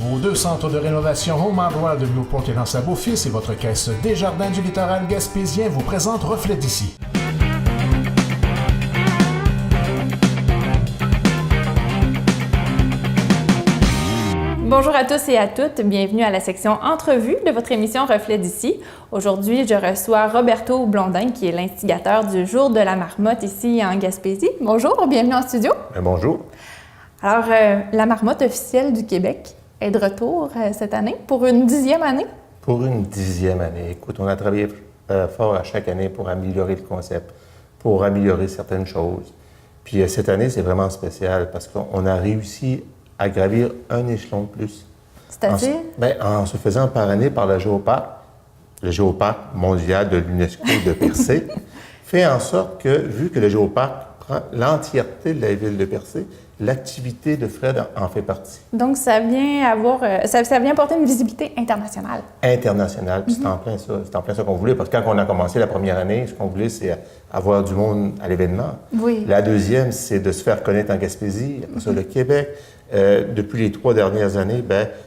Vos deux centres de rénovation Home Hardware de Newport et L'Anse-à-Beaufils et votre caisse Desjardins du littoral gaspésien vous présentent Reflet d'ici. Bonjour à tous et à toutes, bienvenue à la section entrevue de votre émission Reflet d'ici. Aujourd'hui, je reçois Roberto Blondin, qui est l'instigateur du Jour de la marmotte ici en Gaspésie. Bonjour, bienvenue en studio. Bonjour. Alors, la marmotte officielle du Québec est de retour cette année pour une 10e année. Pour une 10e année. Écoute, on a travaillé fort à chaque année pour améliorer le concept, pour améliorer certaines choses. Puis cette année, c'est vraiment spécial parce qu'on a réussi à gravir un échelon de plus. C'est-à-dire? En se faisant parrainer par le Géoparc mondial de l'UNESCO de Percé, fait en sorte que, vu que le Géoparc prend l'entièreté de la ville de Percé, l'activité de Fred en fait partie. Donc, ça vient porter une visibilité internationale. Internationale, puis c'est en plein ça. C'est en plein ça qu'on voulait, parce que quand on a commencé la première année, ce qu'on voulait, c'est avoir du monde à l'événement. Oui. La deuxième, c'est de se faire connaître en Gaspésie, après ça, le Québec. Depuis les 3 dernières années,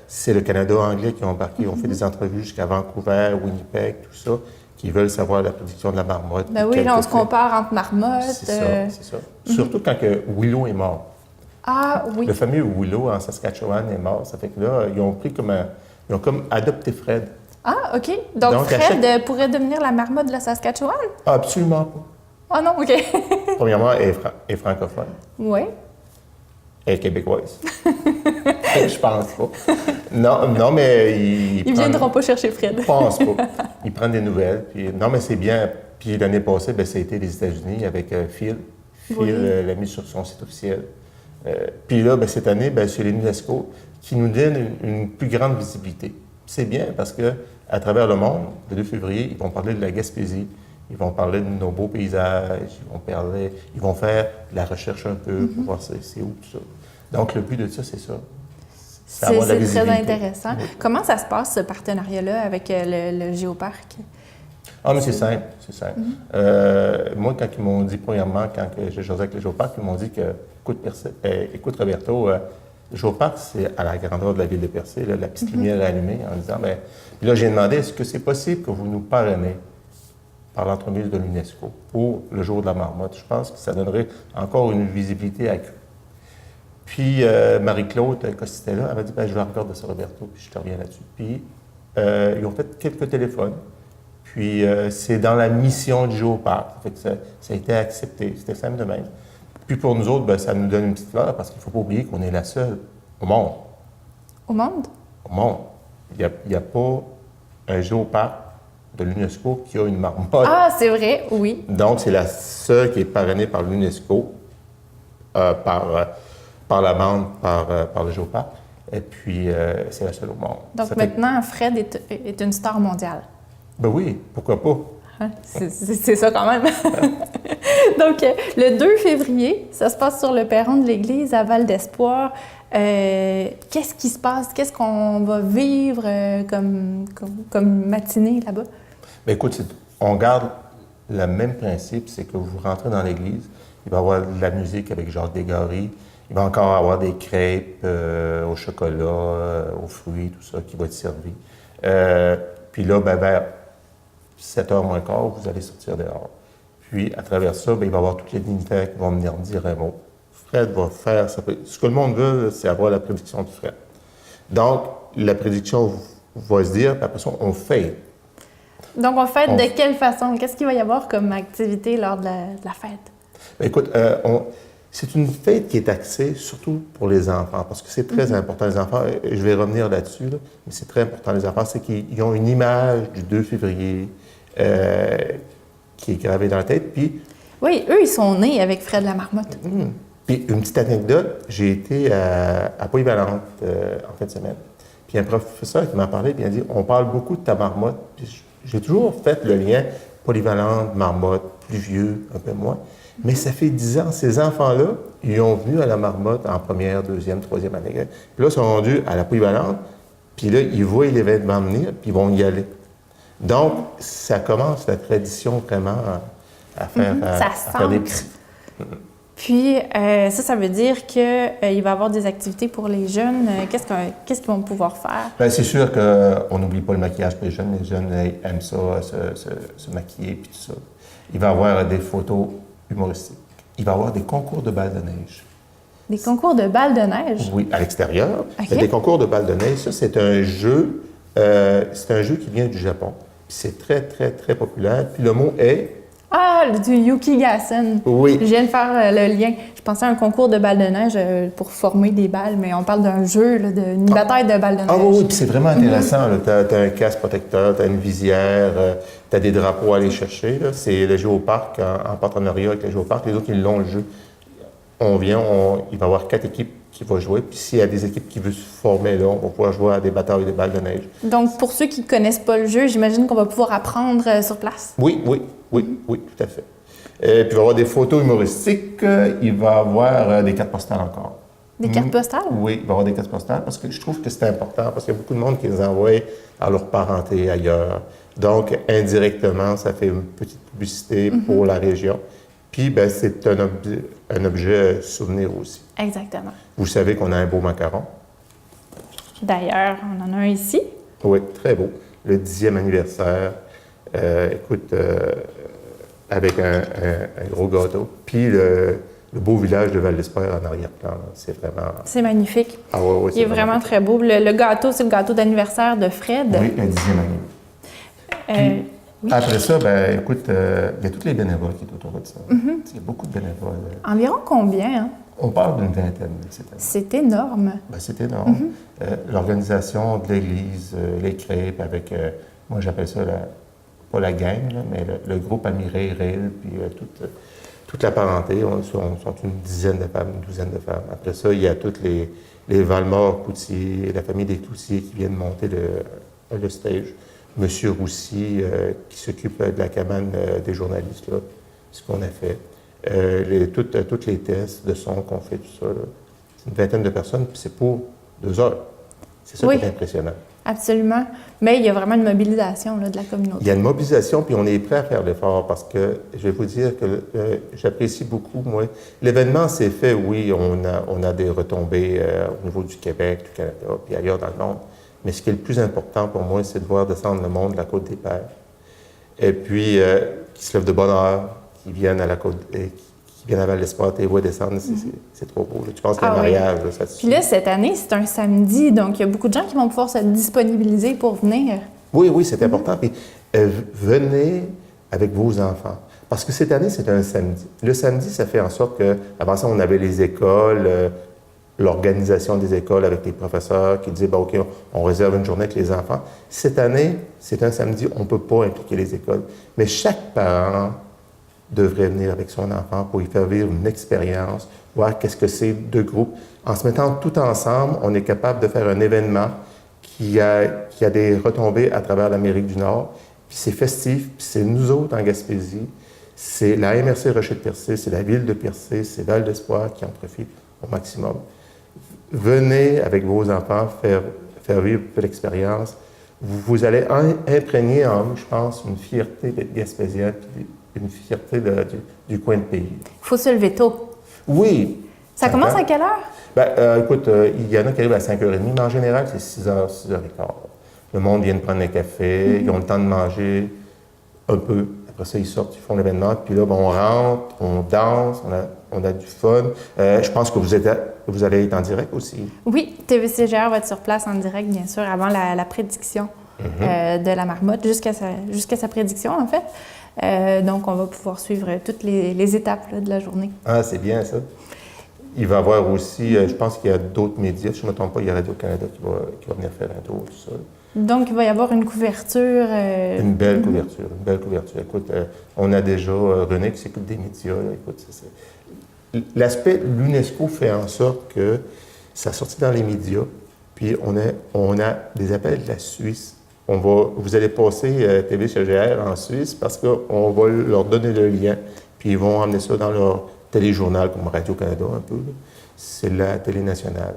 c'est le Canada anglais qui ont embarqué. On fait des entrevues jusqu'à Vancouver, Winnipeg, tout ça, qui veulent savoir la prédiction de la marmotte. Oui, là, on se compare entre marmottes. C'est ça. Surtout quand que Willow est mort. Ah oui. Le fameux Willow en Saskatchewan est mort. Ça fait que là, ils ont pris ils ont comme adopté Fred. Ah, OK. Donc Fred pourrait devenir la marmotte de la Saskatchewan? Absolument pas. Ah non, OK. Premièrement, elle est francophone. Oui. Elle est québécoise. Je pense pas. Non, mais Ils viendront pas chercher Fred. Je pense pas. Ils prennent des nouvelles. Puis, non, mais c'est bien. Puis l'année passée, ça a été les États-Unis avec Phil. Phil l'a mis sur son site officiel. Puis là, cette année, c'est l'UNESCO qui nous donne une plus grande visibilité. C'est bien parce que à travers le monde, le 2 février, ils vont parler de la Gaspésie, ils vont parler de nos beaux paysages, ils vont faire de la recherche un peu pour voir c'est où tout ça. Donc, le but de ça, c'est ça. C'est très intéressant. Oui. Comment ça se passe, ce partenariat-là, avec le Géoparc? Ah, mais c'est simple, c'est simple. Moi, quand ils m'ont dit, premièrement, quand j'ai jasé avec le Géoparc, ils m'ont dit que, écoute Roberto, le Géoparc, c'est à la grandeur de la ville de Percé, là, la petite lumière allumée, en disant, puis là, j'ai demandé, est-ce que c'est possible que vous nous parrainez par l'entremise de l'UNESCO pour le Jour de la marmotte? Je pense que ça donnerait encore une visibilité accrue. Puis Marie-Claude Costitella avait dit, je vais regarder ça, Roberto, puis je te reviens là-dessus. Puis ils ont fait quelques téléphones. Puis c'est dans la mission du Géoparc. Fait que ça a été accepté. C'était simple de même. Puis pour nous autres, ça nous donne une petite valeur parce qu'il ne faut pas oublier qu'on est la seule au monde. Au monde? Au monde. Il n'y a pas un Géoparc de l'UNESCO qui a une marmotte. Ah, c'est vrai, oui. Donc, c'est la seule qui est parrainée par l'UNESCO, par la bande, par le Géoparc. Et puis, c'est la seule au monde. Donc maintenant, Fred est une star mondiale. Ben oui, pourquoi pas? C'est ça quand même. Donc, le 2 février, ça se passe sur le perron de l'église à Val-d'Espoir. Qu'est-ce qui se passe? Qu'est-ce qu'on va vivre comme matinée là-bas? Bien, écoute, on garde le même principe, c'est que vous rentrez dans l'église, il va y avoir de la musique avec Jacques Desgaries, il va encore avoir des crêpes au chocolat, aux fruits, tout ça qui va être servi. Puis là, vers 7h moins quart, vous allez sortir dehors. Puis, à travers ça, il va y avoir tous les dignitaires qui vont venir dire un mot. Fred va faire ça. Ce que le monde veut, c'est avoir la prédiction de Fred. Donc, la prédiction va se dire, puis après ça, on fait. Donc, on fête de quelle façon? Qu'est-ce qu'il va y avoir comme activité lors de la fête? Bien, écoute, c'est une fête qui est axée surtout pour les enfants, parce que c'est très important, les enfants. Je vais revenir là-dessus, mais c'est très important, les enfants, c'est qu'ils ont une image du 2 février qui est gravée dans la tête. Puis, oui, eux, ils sont nés avec Fred la marmotte. Puis, une petite anecdote, j'ai été à Polyvalente en fin de semaine. Puis, un professeur qui m'a parlé, puis il a dit, on parle beaucoup de ta marmotte. Puis, j'ai toujours fait le lien Polyvalente, marmotte, plus vieux, un peu moins. Mais ça fait 10 ans, ces enfants-là, ils ont venu à la marmotte en première, deuxième, troisième année. Puis là, ils sont rendus à la Polyvalente, puis là, ils voient l'événement venir, puis ils vont y aller. Donc, ça commence la tradition vraiment à faire, ça à faire des... Puis, ça veut dire qu'il va y avoir des activités pour les jeunes. Qu'est-ce qu'ils vont pouvoir faire? Bien, c'est sûr qu'on n'oublie pas le maquillage pour les jeunes. Les jeunes aiment ça, se maquiller et tout ça. Il va y avoir des photos humoristiques. Il va y avoir des concours de balles de neige. Des concours de balles de neige? Oui, à l'extérieur. OK. Il y a des concours de balles de neige. Ça, c'est un jeu qui vient du Japon. Puis c'est très, très, très populaire. Puis le mot est... Ah, du Yukigassen. Oui. Je viens de faire le lien. Je pensais à un concours de balles de neige pour former des balles, mais on parle d'un jeu, d'une bataille de balles de neige. Ah oui, puis c'est vraiment intéressant. Tu as un casque protecteur, tu as une visière, tu as des drapeaux à aller chercher. Là. C'est le Géoparc en partenariat avec le Géoparc. Les autres, ils l'ont le jeu. Il va y avoir 4 équipes qui vont jouer. Puis s'il y a des équipes qui veulent se former là, on va pouvoir jouer à des batailles de balles de neige. Donc, pour ceux qui ne connaissent pas le jeu, j'imagine qu'on va pouvoir apprendre sur place. Oui, tout à fait. Puis il va y avoir des photos humoristiques. Il va y avoir des cartes postales encore. Des cartes postales? Oui, il va y avoir des cartes postales parce que je trouve que c'est important parce qu'il y a beaucoup de monde qui les envoie à leur parenté ailleurs. Donc, indirectement, ça fait une petite publicité pour la région. Puis, ben, c'est un objet souvenir aussi. Exactement. Vous savez qu'on a un beau macaron. D'ailleurs, on en a un ici. Oui, très beau. Le 10e anniversaire. Avec un gros gâteau. Puis le beau village de Val-d'Espoir en arrière-plan. C'est vraiment... C'est magnifique. Ah oui, Il est vraiment très beau. Le gâteau, c'est le gâteau d'anniversaire de Fred. Oui, le 10e anniversaire. Oui. Après ça, ben, écoute, il y a tous les bénévoles qui sont autour de ça. Il y a beaucoup de bénévoles. Environ combien, hein? On parle d'une vingtaine cette année. C'est énorme. Ben, c'est énorme. L'organisation de l'Église, les crêpes avec, moi j'appelle ça, pas la gang, là, mais le groupe Amiré, Rail, puis toute la parenté, on sont une dizaine de femmes, une douzaine de femmes. Après ça, il y a toutes les Valmore-Coutier, la famille des Coutier qui viennent monter le stage. Monsieur Roussy, qui s'occupe de la cabane des journalistes, là, ce qu'on a fait. Toutes les tests de son qu'on fait, tout ça. Là. C'est une vingtaine de personnes, puis c'est pour 2 heures. C'est ça qui est impressionnant. Absolument. Mais il y a vraiment une mobilisation là, de la communauté. Il y a une mobilisation, puis on est prêt à faire l'effort parce que je vais vous dire que j'apprécie beaucoup, moi. L'événement s'est fait, oui, on a des retombées au niveau du Québec, du Canada, puis ailleurs dans le monde. Mais ce qui est le plus important pour moi, c'est de voir descendre le monde de la Côte des Pères. Et puis, qui se lèvent de bonne heure, qui viennent à la Côte, qui viennent à Val-d'Espoir, et voient descendre, c'est trop beau. Là. Tu penses qu'un mariage, là, ça te suffit. Puis là, cette année, c'est un samedi, donc il y a beaucoup de gens qui vont pouvoir se disponibiliser pour venir. Oui, c'est important. Puis, venez avec vos enfants. Parce que cette année, c'est un samedi. Le samedi, ça fait en sorte que, avant ça, on avait les écoles, l'organisation des écoles avec les professeurs qui disaient, ben, OK, on réserve une journée avec les enfants. Cette année, c'est un samedi, on ne peut pas impliquer les écoles. Mais chaque parent devrait venir avec son enfant pour y faire vivre une expérience, voir qu'est-ce que c'est deux groupes. En se mettant tout ensemble, on est capable de faire un événement qui a des retombées à travers l'Amérique du Nord. Puis c'est festif, puis c'est nous autres en Gaspésie, c'est la MRC Rocher de Percé, c'est la ville de Percé, c'est Val-d'Espoir qui en profite au maximum. Venez avec vos enfants faire vivre l'expérience. Vous allez imprégner en vous, je pense, une fierté d'être gaspésien, puis une fierté du coin de pays. Il faut se lever tôt. Oui. Ça commence à quelle heure? Ben, écoute, il y en a qui arrivent à 5h30, mais en général, c'est 6h, 6h15. Le monde vient de prendre un café, ils ont le temps de manger un peu. Après ça, ils sortent, ils font l'événement, puis là, ben, on rentre, on danse, on a du fun. Je pense que vous allez être en direct aussi. Oui, TVCGR va être sur place en direct, bien sûr, avant la prédiction de la marmotte, jusqu'à sa prédiction, en fait. Donc, on va pouvoir suivre toutes les étapes là, de la journée. Ah, c'est bien ça. Il va y avoir aussi, je pense qu'il y a d'autres médias, si je ne me trompe pas, il y a Radio-Canada qui va venir faire un tour, tout ça. Donc, il va y avoir une couverture. Une belle couverture, une belle couverture. Écoute, on a déjà René qui s'écoute des médias. Là. Écoute, l'aspect, l'UNESCO fait en sorte que ça sortit dans les médias, puis on a des appels de la Suisse. Vous allez passer TVCGR en Suisse parce qu'on va leur donner le lien, puis ils vont emmener ça dans leur téléjournal comme Radio-Canada un peu. Là. C'est la télé nationale.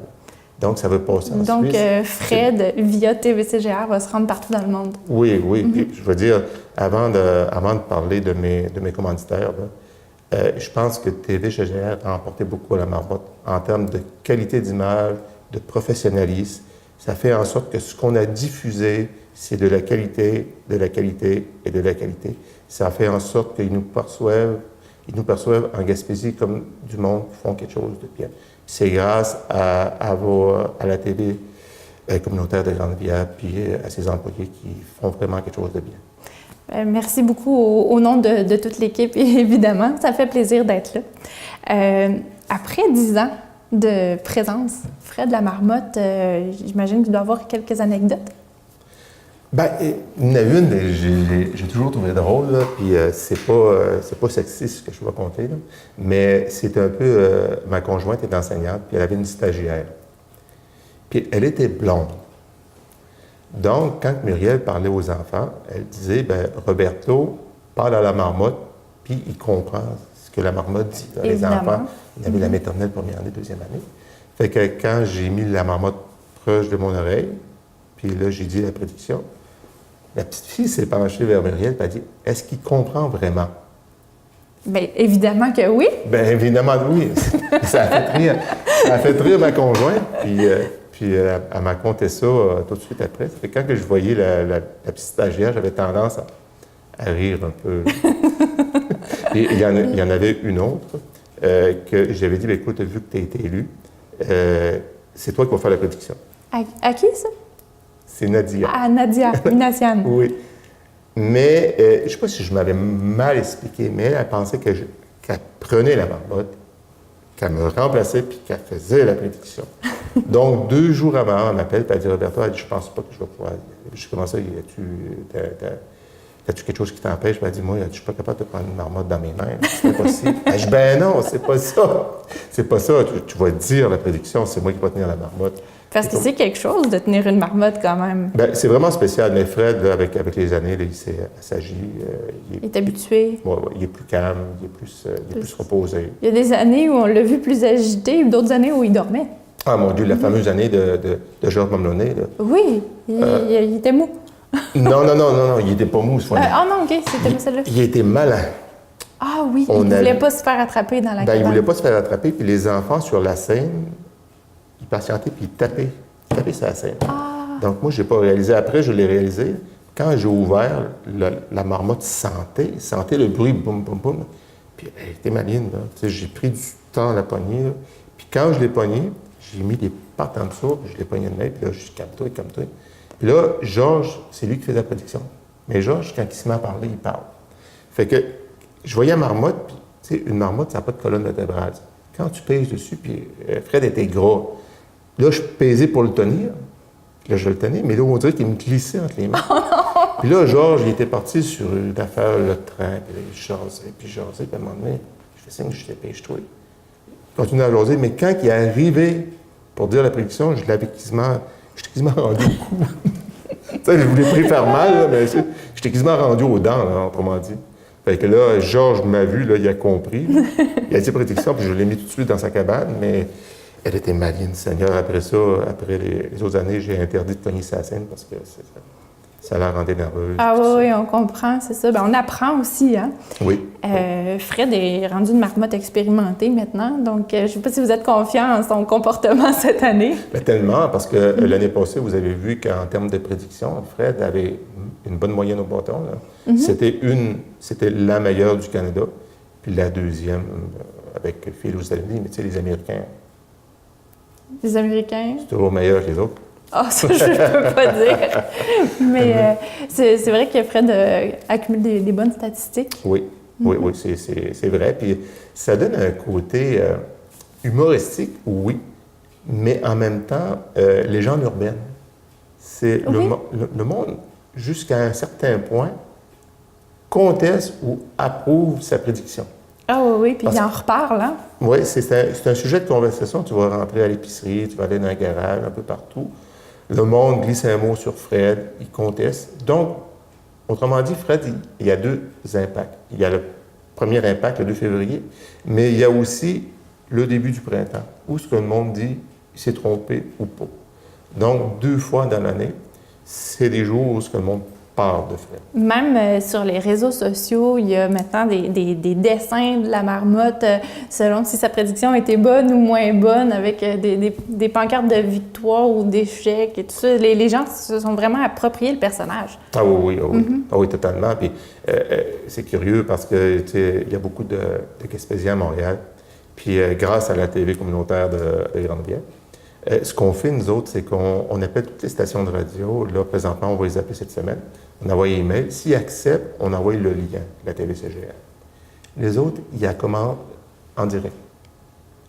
Donc, ça va passer en Suisse. Donc, Fred, via TVCGR, va se rendre partout dans le monde. Oui. Puis, je veux dire, avant de parler de mes commanditaires, Je pense que TV GGR a emporté beaucoup à la Marmotte en termes de qualité d'image, de professionnalisme. Ça fait en sorte que ce qu'on a diffusé, c'est de la qualité, de la qualité et de la qualité. Ça fait en sorte qu'ils nous perçoivent en Gaspésie comme du monde qui font quelque chose de bien. C'est grâce à la télé communautaire de Grande-Rivière puis à ses employés qui font vraiment quelque chose de bien. Merci beaucoup au nom de toute l'équipe, évidemment. Ça fait plaisir d'être là. Après 10 ans de présence, Fred la Marmotte, j'imagine qu'il doit avoir quelques anecdotes. Bien, il y en a une, j'ai toujours trouvé drôle, là, puis c'est pas sexy ce que je vais raconter, là, mais c'est un peu, ma conjointe est enseignante, puis elle avait une stagiaire. Puis elle était blonde. Donc, quand Muriel parlait aux enfants, elle disait, bien, Roberto parle à la marmotte, puis il comprend ce que la marmotte dit. Là, les enfants, il y avait la maternelle première année, deuxième année. Fait que quand j'ai mis la marmotte proche de mon oreille, puis là, j'ai dit la prédiction, la petite fille s'est penchée vers Muriel et a dit, est-ce qu'il comprend vraiment? Bien, évidemment que oui. Bien, évidemment que oui. Ça a fait rire ma conjointe, puis elle m'a conté ça tout de suite après. Ça fait que quand je voyais la petite stagiaire, j'avais tendance à rire un peu. Et il y en avait une autre que j'avais dit, bien, écoute, vu que tu as été élu, c'est toi qui vas faire la prédiction. À qui, ça? C'est Nadia. Ah, Nadia, Minassiane. Oui. Mais je ne sais pas si je m'avais mal expliqué, mais elle pensait qu'elle prenait la marmotte, qu'elle me remplaçait puis qu'elle faisait la prédiction. Donc, 2 jours avant, elle m'appelle et elle dit, Roberto, elle dit, je pense pas que je vais pouvoir. Je dis, comment ça, as-tu quelque chose qui t'empêche? Elle dit, moi, je ne suis pas capable de prendre une marmotte dans mes mains. C'est pas possible. Elle dit, ben non, c'est pas ça. C'est pas ça. Tu vas dire la prédiction, c'est moi qui vais tenir la marmotte. Parce que c'est quelque chose de tenir une marmotte quand même. Bien, c'est vraiment spécial. Mais Fred, là, avec les années, là, il s'est assagi. Il est habitué. Ouais, il est plus calme, il est plus reposé. Il y a des années où on l'a vu plus agité, d'autres années où il dormait. Ah mon Dieu, la fameuse année de Georges Mamelonnet. Là. Oui, il était mou. Non, il n'était pas mou, ce fois-là. Ah non, OK, c'était celle-là. Il était malin. Ah oui, il ne voulait pas se faire attraper dans la cabane. Il ne voulait pas se faire attraper, puis les enfants sur la scène, ils patientaient, puis ils tapaient sur la scène. Ah. Donc moi, je n'ai pas réalisé. Après, je l'ai réalisé. Quand j'ai ouvert, la marmotte sentait le bruit, boum, boum, boum. Puis elle était maligne, là. Tu sais, j'ai pris du temps à la pogner, là. Puis quand je l'ai pognée, j'ai mis les pattes en dessous, puis je l'ai pogné de main, puis là, je suis calme-toi. Puis là, Georges, c'est lui qui fait la prédiction. Mais Georges, quand il se met à parler, il parle. Fait que je voyais la marmotte, puis tu sais, une marmotte, ça n'a pas de colonne vertébrale. Quand tu pèses dessus, puis Fred était gras. Là, je pesais pour le tenir. Puis là, je le tenais, mais là, on dirait qu'il me glissait entre les mains. Puis là, Georges, il était parti sur une affaire, le train, puis là, il jasait, puis à un moment donné, je fais signe que je dépêche-toi. Il continuait à jaser, mais quand il est arrivé pour dire la prédiction, j'étais quasiment rendu au cou. Tu sais, je voulais pas faire mal, là, mais j'étais quasiment rendu aux dents, là, autrement dit. Fait que là, Georges m'a vu, là, il a compris. Il a dit prédiction, puis je l'ai mis tout de suite dans sa cabane, mais elle était maligne, Seigneur. Après ça, après les autres années, j'ai interdit de cogner sa scène parce que ça la rendait nerveuse. Ah oui, on comprend, c'est ça. Bien, on apprend aussi, hein? Oui. Fred est rendu une marmotte expérimentée maintenant, donc je ne sais pas si vous êtes confiant en son comportement cette année. Bien, tellement, parce que l'année passée, vous avez vu qu'en termes de prédiction, Fred avait une bonne moyenne au bâton. Là. C'était la meilleure du Canada, puis la deuxième avec Phil aux États-Unis, mais tu sais, les Américains. Les Américains? C'est toujours meilleur que les autres. Ah, ça, je ne peux pas dire. Mais c'est vrai que Fred accumule des bonnes statistiques. Oui, c'est vrai. Puis ça donne un côté humoristique, oui, mais en même temps, légende urbaine. C'est le monde, jusqu'à un certain point, conteste ou approuve sa prédiction. Ah oui, puis il en reparle, hein? Oui, c'est un sujet de conversation. Tu vas rentrer à l'épicerie, tu vas aller dans un garage, un peu partout. Le monde glisse un mot sur Fred, il conteste. Donc, autrement dit, Fred, il y a 2 impacts. Il y a le premier impact, le 2 février, mais il y a aussi le début du printemps, où ce que le monde dit, il s'est trompé ou pas. Donc, 2 fois dans l'année, c'est des jours où ce que le monde parle de Fred. Même sur les réseaux sociaux, il y a maintenant des dessins de la marmotte selon si sa prédiction était bonne ou moins bonne, avec des pancartes de victoire ou d'échec et tout ça. Les gens se sont vraiment appropriés le personnage. Ah oui, oui, oui. Ah oui, totalement. Puis c'est curieux parce que il y a beaucoup de Gaspésiens à Montréal. Puis grâce à la TV communautaire de Grande-Bière, ce qu'on fait, nous autres, c'est qu'on appelle toutes les stations de radio. Là, présentement, on va les appeler cette semaine. On envoie un email. S'ils acceptent, on envoie le lien, la TVCGR. Les autres, ils la commandent en direct.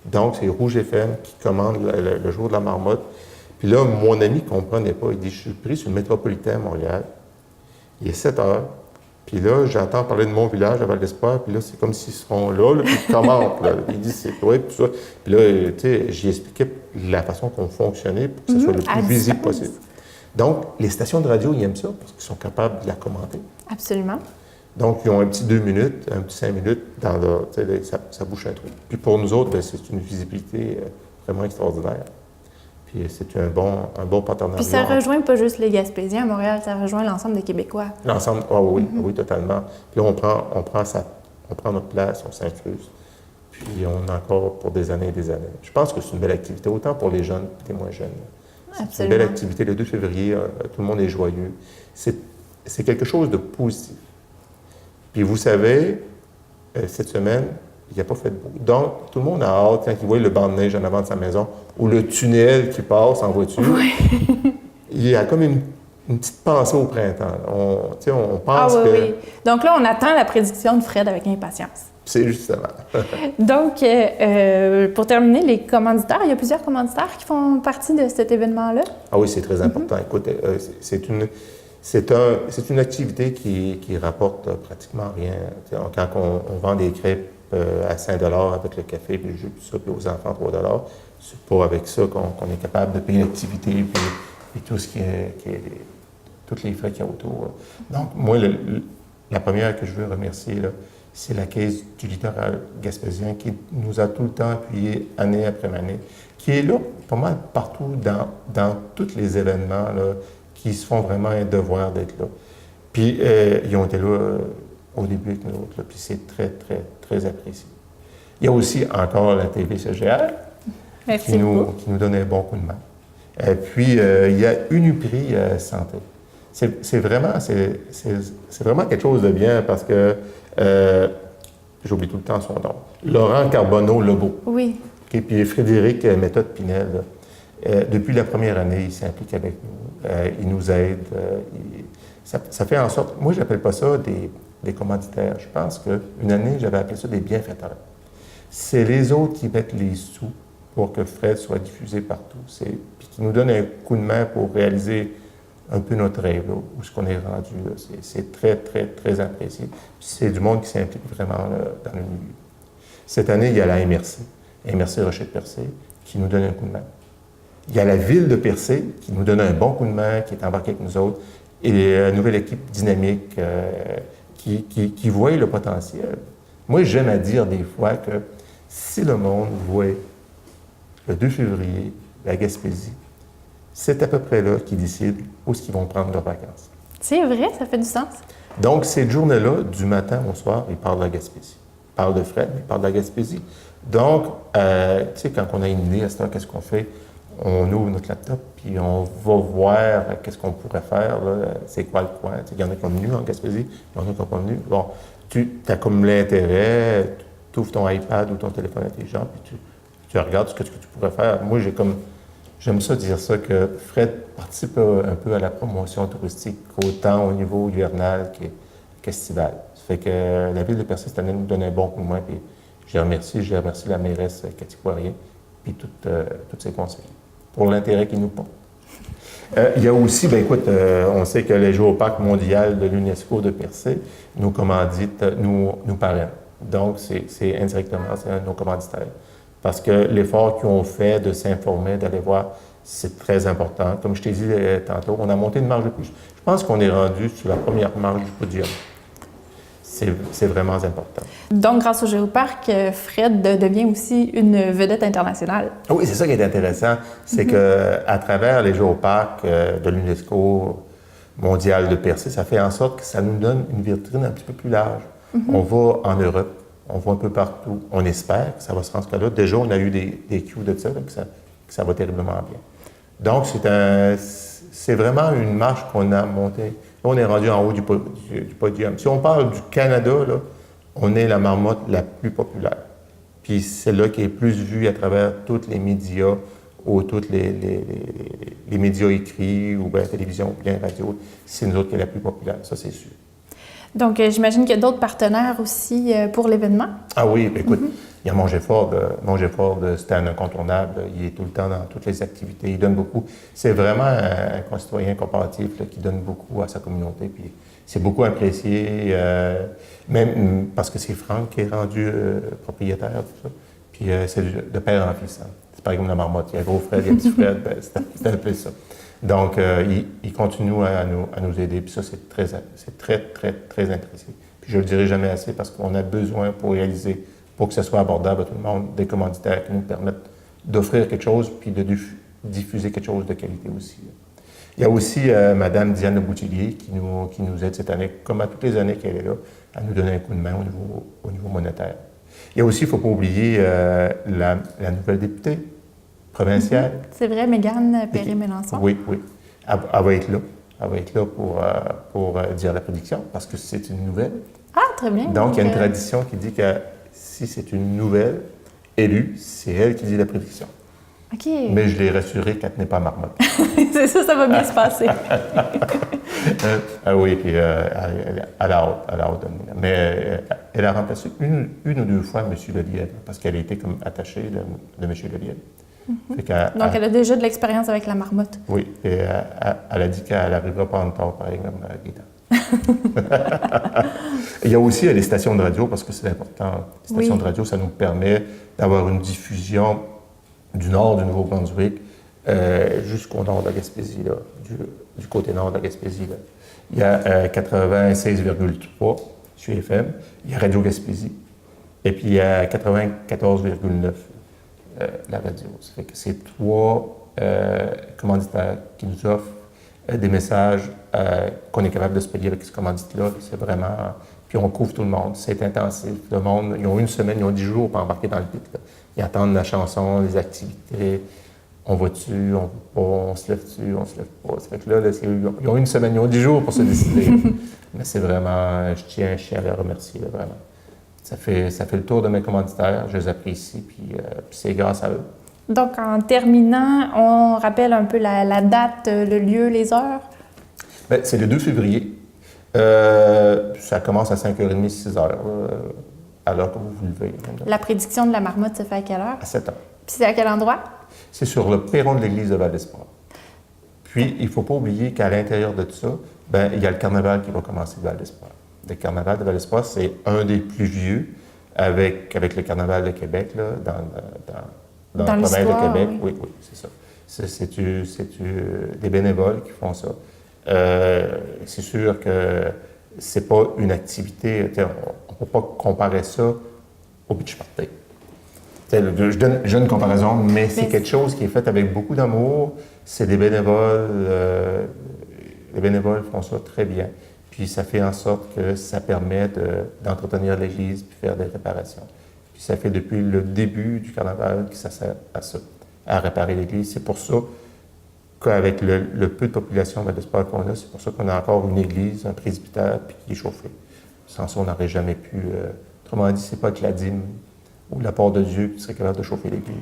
Donc, c'est Rouge FM qui commande le jour de la marmotte. Puis là, mon ami ne comprenait pas. Il dit, je suis pris sur le métropolitain à Montréal. Il est 7 heures. Puis là, j'entends parler de mon village à Val-d'Espoir, puis là, c'est comme s'ils seront là, puis ils commentent, là. Ils disent, c'est toi, puis ça. Puis là, tu sais, j'y expliquais la façon qu'on fonctionnait pour que ce soit le plus visible possible. Donc, les stations de radio, ils aiment ça parce qu'ils sont capables de la commenter. Absolument. Donc, ils ont un petit 2 minutes, un petit 5 minutes dans leur, tu sais, ça bouche un truc. Puis pour nous autres, bien, c'est une visibilité vraiment extraordinaire. Puis c'est un bon partenariat. Puis ça rejoint pas juste les Gaspésiens à Montréal, ça rejoint l'ensemble des Québécois. L'ensemble, oui, oui, totalement. Puis là, on prend notre place, on s'infuse. Puis on a encore pour des années et des années. Je pense que c'est une belle activité, autant pour les jeunes que les moins jeunes. C'est une belle activité. Le 2 février, tout le monde est joyeux. C'est quelque chose de positif. Puis vous savez, cette semaine, il n'y a pas fait beau. Donc, tout le monde a hâte quand il voit le banc de neige en avant de sa maison ou le tunnel qui passe en voiture. Oui. Il y a comme une petite pensée au printemps. On pense oui, que... oui. Donc là, on attend la prédiction de Fred avec impatience. C'est justement. Donc, pour terminer, les commanditaires, il y a plusieurs commanditaires qui font partie de cet événement-là. Ah oui, c'est très important. Écoute, c'est une activité qui rapporte pratiquement rien. Quand on vend des crêpes à 5 $ avec le café, puis le jus, puis ça, puis aux enfants 3 $, c'est pas avec ça qu'on est capable de payer l'activité, puis tout ce qui est tous les frais qu'il y a autour. Donc, moi, la première que je veux remercier, là, c'est la Caisse du littoral gaspésien qui nous a tout le temps appuyés année après année, qui est là pas mal partout dans tous les événements là, qui se font vraiment un devoir d'être là. Puis, ils ont été là au début avec nous autres, là, puis c'est très, très, très apprécié. Il y a aussi encore la TVCGR qui nous donne un bon coup de main. Puis, il y a Uniprix Santé. C'est vraiment quelque chose de bien parce que, j'oublie tout le temps son nom, Laurent Carbonneau-Lebeau. Oui. Okay, puis Frédéric Méthode-Pinel, depuis la première année, il s'implique avec nous, il nous aide. Ça fait en sorte, moi je n'appelle pas ça des commanditaires, je pense qu'une année, j'avais appelé ça des bienfaiteurs. C'est les autres qui mettent les sous pour que Fred soit diffusé partout, puis qui nous donnent un coup de main pour réaliser un peu notre rêve, là, où ce qu'on est rendu. C'est très, très, très apprécié. C'est du monde qui s'implique vraiment là, dans le milieu. Cette année, il y a la MRC Rocher de Percé, qui nous donne un coup de main. Il y a la ville de Percé, qui nous donne un bon coup de main, qui est embarquée avec nous autres, et une nouvelle équipe dynamique qui voit le potentiel. Moi, j'aime à dire des fois que si le monde voit le 2 février, la Gaspésie, c'est à peu près là qu'ils décident où est-ce qu'ils vont prendre leurs vacances. C'est vrai, ça fait du sens. Donc, cette journée-là, du matin au soir, ils parlent de la Gaspésie. Ils parlent de Fred, mais ils parlent de la Gaspésie. Donc, tu sais, quand on a une idée à ce temps, qu'est-ce qu'on fait? On ouvre notre laptop, puis on va voir qu'est-ce qu'on pourrait faire, là. C'est quoi le coin? Il y en a qui sont venus en Gaspésie, il y en a qui n'ont pas venus. Bon, tu as comme l'intérêt, tu ouvres ton iPad ou ton téléphone intelligent, puis tu regardes ce que tu pourrais faire. Moi, j'aime ça dire ça, que Fred participe un peu à la promotion touristique, autant au niveau hivernal qu'estival. Ça fait que la ville de Percé, cette année, nous donne un bon coup de main, puis je remercie la mairesse Cathy Poirier, puis toutes ses conseillers, pour l'intérêt qu'ils nous portent. Il y a aussi, bien écoute, on sait que les Géoparcs mondial de l'UNESCO de Percé nous commanditent, nous parrainent. Donc, c'est indirectement, c'est un de nos commanditaires. Parce que l'effort qu'ils ont fait de s'informer, d'aller voir, c'est très important. Comme je t'ai dit tantôt, on a monté une marge de plus. Je pense qu'on est rendu sur la première marge du podium. C'est vraiment important. Donc, grâce au Géoparc, Fred devient aussi une vedette internationale. Oui, c'est ça qui est intéressant. C'est qu'à travers les Géoparcs de l'UNESCO, mondial de percée, ça fait en sorte que ça nous donne une vitrine un petit peu plus large. On va en Europe, on va un peu partout. On espère que ça va se rendre là. Déjà, on a eu des cues de ça, donc ça va terriblement bien. Donc, c'est vraiment une marche qu'on a montée. Là, on est rendu en haut du podium. Si on parle du Canada, là, on est la marmotte la plus populaire. Puis celle-là qui est plus vue à travers tous les médias, ou tous les médias écrits, ou bien la télévision, ou bien la radio, c'est nous autres qui est la plus populaire, ça c'est sûr. Donc, j'imagine qu'il y a d'autres partenaires aussi pour l'événement? Ah oui, bien, écoute, il y a Mongeford, c'est un incontournable, il est tout le temps dans toutes les activités, il donne beaucoup. C'est vraiment un concitoyen comparatif là, qui donne beaucoup à sa communauté, puis c'est beaucoup apprécié, même parce que c'est Franck qui est rendu propriétaire, tout ça. Puis c'est de père en fils. Hein. C'est par exemple la marmotte. Il y a gros Fred, il y a petit Fred, ben, c'est un peu ça. Donc, il continue à nous aider. Puis ça, c'est très, très intéressant. Puis je ne le dirai jamais assez parce qu'on a besoin pour réaliser, pour que ce soit abordable à tout le monde, des commanditaires qui nous permettent d'offrir quelque chose puis de diffuser quelque chose de qualité aussi. Il y a aussi Mme Diane Boutillier qui nous aide cette année, comme à toutes les années qu'elle est là, à nous donner un coup de main au niveau monétaire. Il y a aussi, il ne faut pas oublier, la nouvelle députée provinciale. C'est vrai, Mégane Perry-Mélenchon. Oui. Elle va être là. Elle va être là pour dire la prédiction, parce que c'est une nouvelle. Ah, très bien. Donc, il y a une tradition qui dit que si c'est une nouvelle élue, c'est elle qui dit la prédiction. OK. Mais je l'ai rassurée qu'elle n'est pas marmotte. C'est ça va bien se passer. Ah oui, puis elle a hâte de venir. Mais elle a remplacé une ou deux fois M. Lelièvre, parce qu'elle a été comme attachée de M. Lelièvre. Donc, elle a déjà de l'expérience avec la marmotte. Oui, et elle a dit qu'elle n'arrivera pas en retard, pareil, comme Gaëtan. Il y a aussi les stations de radio, parce que c'est important. Les stations de radio, ça nous permet d'avoir une diffusion du nord du Nouveau-Brunswick jusqu'au nord de la Gaspésie, là, du côté nord de la Gaspésie. Là. Il y a 96,3 sur FM, il y a Radio Gaspésie, et puis il y a 94,9 la radio. Ça fait que c'est trois commanditaires qui nous offrent des messages qu'on est capable de se payer avec ce commandite-là. C'est vraiment... Puis on couvre tout le monde. C'est intensif. Le monde, ils ont une semaine, ils ont 10 jours pour embarquer dans le pit. Là. Ils attendent la chanson, les activités. On va-tu, on va pas, on se lève-tu, on se lève pas. Ça fait que là, ils ont une semaine, ils ont 10 jours pour se décider. Mais c'est vraiment... Je tiens à les remercier, là, vraiment. Ça fait le tour de mes commanditaires. Je les apprécie, puis c'est grâce à eux. Donc, en terminant, on rappelle un peu la date, le lieu, les heures? Bien, c'est le 2 février. Ça commence à 5h30, 6h, à l'heure que vous vous levez. La prédiction de la marmotte se fait à quelle heure? À 7h. Puis c'est à quel endroit? C'est sur le perron de l'église de Val-d'Espoir. Puis, il ne faut pas oublier qu'à l'intérieur de tout ça, bien, il y a le carnaval qui va commencer de Val-d'Espoir. Le carnaval de Val-d'Espoir, c'est un des plus vieux avec le carnaval de Québec, là, dans la province de Québec. Oui, c'est ça. C'est des bénévoles qui font ça. C'est sûr que c'est pas une activité, on ne peut pas comparer ça au beach party. Je donne une comparaison, mais c'est quelque chose qui est fait avec beaucoup d'amour. C'est des bénévoles. Les bénévoles font ça très bien. Puis ça fait en sorte que ça permet d'entretenir l'Église puis faire des réparations. Puis ça fait depuis le début du carnaval que ça sert à ça, à réparer l'Église. C'est pour ça qu'avec le peu de population Val-d'Espoir qu'on a, c'est pour ça qu'on a encore une Église, un presbytère, puis qui est chauffé. Sans ça, on n'aurait jamais pu... autrement dit, c'est pas que la dîme ou l'apport de Dieu qui serait capable de chauffer l'Église.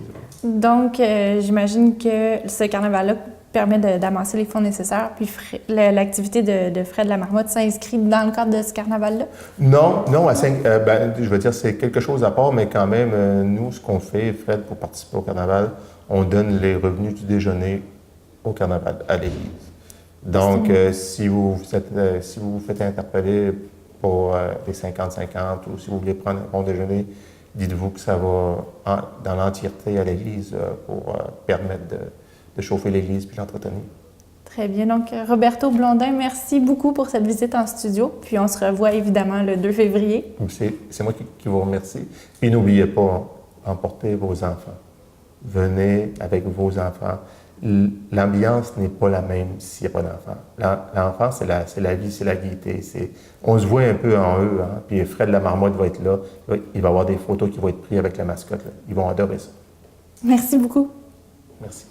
Donc, j'imagine que ce carnaval-là permet d'amasser les fonds nécessaires, puis l'activité de Fred la Marmotte s'inscrit dans le cadre de ce carnaval-là? Non, je veux dire, c'est quelque chose à part, mais quand même, nous, ce qu'on fait, Fred, pour participer au carnaval, on donne les revenus du déjeuner au carnaval, à l'Église. Donc, si vous vous faites interpeller pour les 50-50 ou si vous voulez prendre un bon déjeuner, dites-vous que ça va dans l'entièreté à l'Église pour permettre de chauffer l'Église puis l'entretenir. Très bien. Donc, Roberto Blondin, merci beaucoup pour cette visite en studio. Puis, on se revoit évidemment le 2 février. C'est moi qui vous remercie. Puis, n'oubliez pas, emportez vos enfants. Venez avec vos enfants. l'ambiance n'est pas la même s'il n'y a pas d'enfant. L'enfant, c'est la vie, c'est la gaieté. On se voit un peu en eux. Hein? Puis Fred la marmotte va être là. Il va y avoir des photos qui vont être prises avec la mascotte. Là. Ils vont adorer ça. Merci beaucoup. Merci.